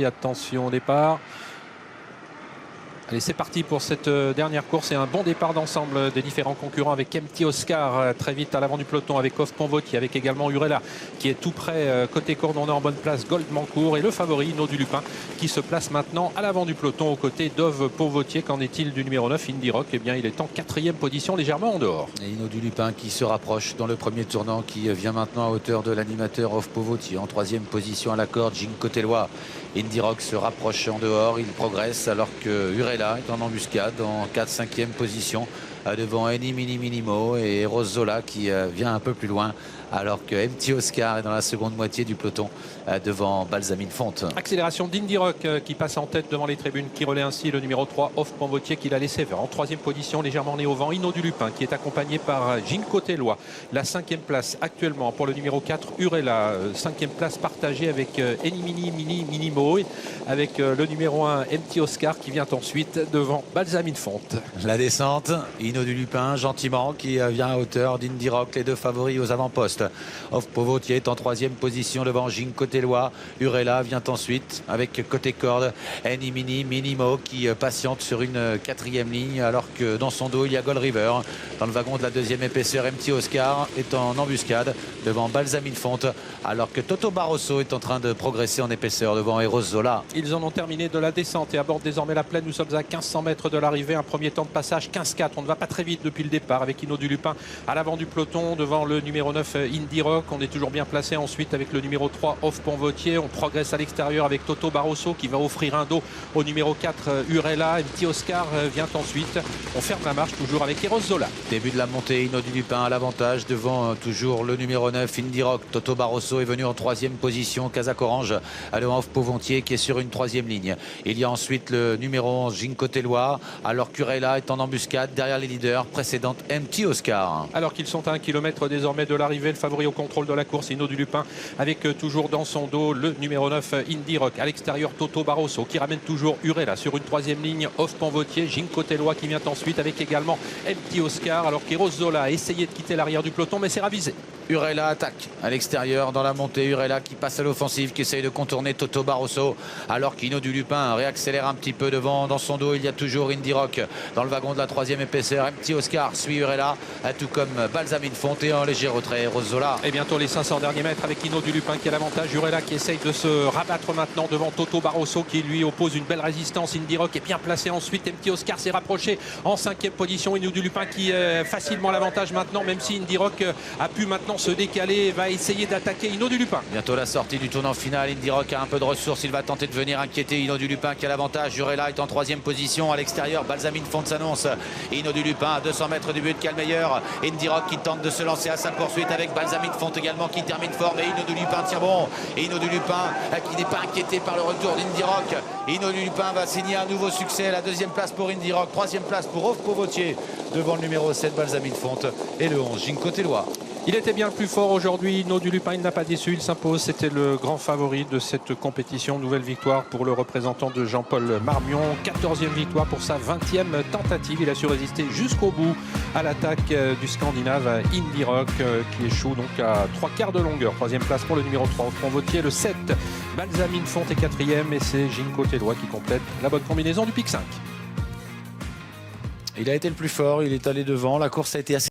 Attention au départ. Allez, c'est parti pour cette dernière course et un bon départ d'ensemble des différents concurrents avec MT Oscar très vite à l'avant du peloton, avec Off Pont-Vautier, avec également Urella qui est tout près côté cordon, on est en bonne place, Gold Mancourt et le favori Hinaut du Lupin qui se place maintenant à l'avant du peloton aux côtés d'Ove Pont-Vautier. Qu'en est-il du numéro 9 Indie Rock? Eh bien, il est en 4e position, légèrement en dehors. Et Hinaut du Lupin qui se rapproche dans le premier tournant, qui vient maintenant à hauteur de l'animateur Off Pont-Vautier en 3e position à la corde. Gincotellois, Indie Rock se rapproche en dehors, il progresse alors que Urella est en embuscade en 4-5e position devant Eni Mini Minimo et Rosola qui vient un peu plus loin, alors que MT Oscar est dans la seconde moitié du peloton devant Balsamine Fonte. Accélération d'Indie Rock qui passe en tête devant les tribunes, qui relaie ainsi le numéro 3 Off Pont-Vautier qui l'a laissé faire en 3e position, légèrement né au vent. Hinaut du Lupin qui est accompagné par Gincotellois, la 5e place actuellement pour le numéro 4 Urella, 5e place partagée avec Eni Mini Minimo, avec le numéro 1 MT Oscar qui vient ensuite devant Balsamine Fonte. La descente, Hinaut du Lupin gentiment qui vient à hauteur d'Indie Rock, les deux favoris aux avant-postes. Off Pont-Vautier est en 3e position devant Gincotellois. Urella vient ensuite avec côté corde Eni Mini Minimo qui patiente sur une 4e ligne, alors que dans son dos il y a Gold River. Dans le wagon de la 2e épaisseur, MT Oscar est en embuscade devant Balsamine Fonte, alors que Toto Barroso est en train de progresser en épaisseur devant Eros Zola. Ils en ont terminé de la descente et abordent désormais la plaine. Nous sommes à 1500 mètres de l'arrivée. Un premier temps de passage 15-4. On ne va pas très vite depuis le départ avec Hinaut du Lupin à l'avant du peloton devant le numéro 9 Indie Rock. On est toujours bien placé ensuite avec le numéro 3 Off Pont-Vautier. On progresse à l'extérieur avec Toto Barroso qui va offrir un dos au numéro 4 Urella. MT Oscar vient ensuite. On ferme la marche toujours avec Eros Zola. Début de la montée, Hinaut du Lupin à l'avantage devant toujours le numéro 9 Indie Rock. Toto Barroso est venu en 3e position. Casac Orange devant Off Pont-Vautier qui est sur une 3e ligne. Il y a ensuite le numéro 11 Gincotellois, alors qu'Urella est en embuscade derrière les leaders précédentes MT Oscar. Alors qu'ils sont à 1 km désormais de l'arrivée, le favori au contrôle de la course, Hinaut du Lupin, avec toujours dans son dos le numéro 9 Indie Rock. À l'extérieur, Toto Barroso qui ramène toujours Urella sur une 3e ligne. Off Pont-Vautier, Gincotellois qui vient ensuite avec également MT Oscar, alors qu'Eros Zola a essayé de quitter l'arrière du peloton, mais c'est ravisé. Urella attaque à l'extérieur dans la montée. Urella qui passe à l'offensive, qui essaye de contourner Toto Barroso, alors qu'Hinaut du Lupin réaccélère un petit peu devant. Dans son dos, il y a toujours Indie Rock dans le wagon de la 3e épaisseur. MT Oscar suit Urella, tout comme Balsamine Fonte et en léger retrait Rosola. Et bientôt les 500 derniers mètres avec Hinaut du Lupin qui a l'avantage. Urella qui essaye de se rabattre maintenant devant Toto Barroso qui lui oppose une belle résistance. Indie Rock est bien placé ensuite. MT Oscar s'est rapproché en 5e position. Hinaut du Lupin qui facilement l'avantage maintenant, même si Indie Rock a pu maintenant se décaler, va essayer d'attaquer Hinaut du Lupin. Bientôt la sortie du tournant final. Indie Rock a un peu de ressources, il va tenter de venir inquiéter Hinaut du Lupin qui a l'avantage. Urella est en 3e position à l'extérieur. Balsamine Fonte s'annonce. Hinaut du Lupin à 200 mètres du but, Calmeilleur. Indie Rock qui tente de se lancer à sa poursuite avec Balsamine Fonte également qui termine fort, mais Hinaut du Lupin tient bon. Et Hinaut du Lupin qui n'est pas inquiété par le retour d'Indie Rock. Hinaut du Lupin va signer un nouveau succès. La 2e place pour Indie Rock, 3e place pour Off Pont-Vautier devant le numéro 7 Balsamine Fonte et le 11 Gincotellois. Il était bien le plus fort aujourd'hui. Hinaut du Lupin, il n'a pas déçu, il s'impose. C'était le grand favori de cette compétition. Nouvelle victoire pour le représentant de Jean-Paul Marmion. 14e victoire pour sa 20e tentative. Il a su résister jusqu'au bout à l'attaque du Scandinave Indie Rock qui échoue donc à 3/4 de longueur. 3e place pour le numéro 3 Off Pont-Vautier. Le 7 Balsamine Fonte est 4e et c'est Gincotellois qui complète la bonne combinaison du pic 5. Il a été le plus fort, il est allé devant. La course a été assez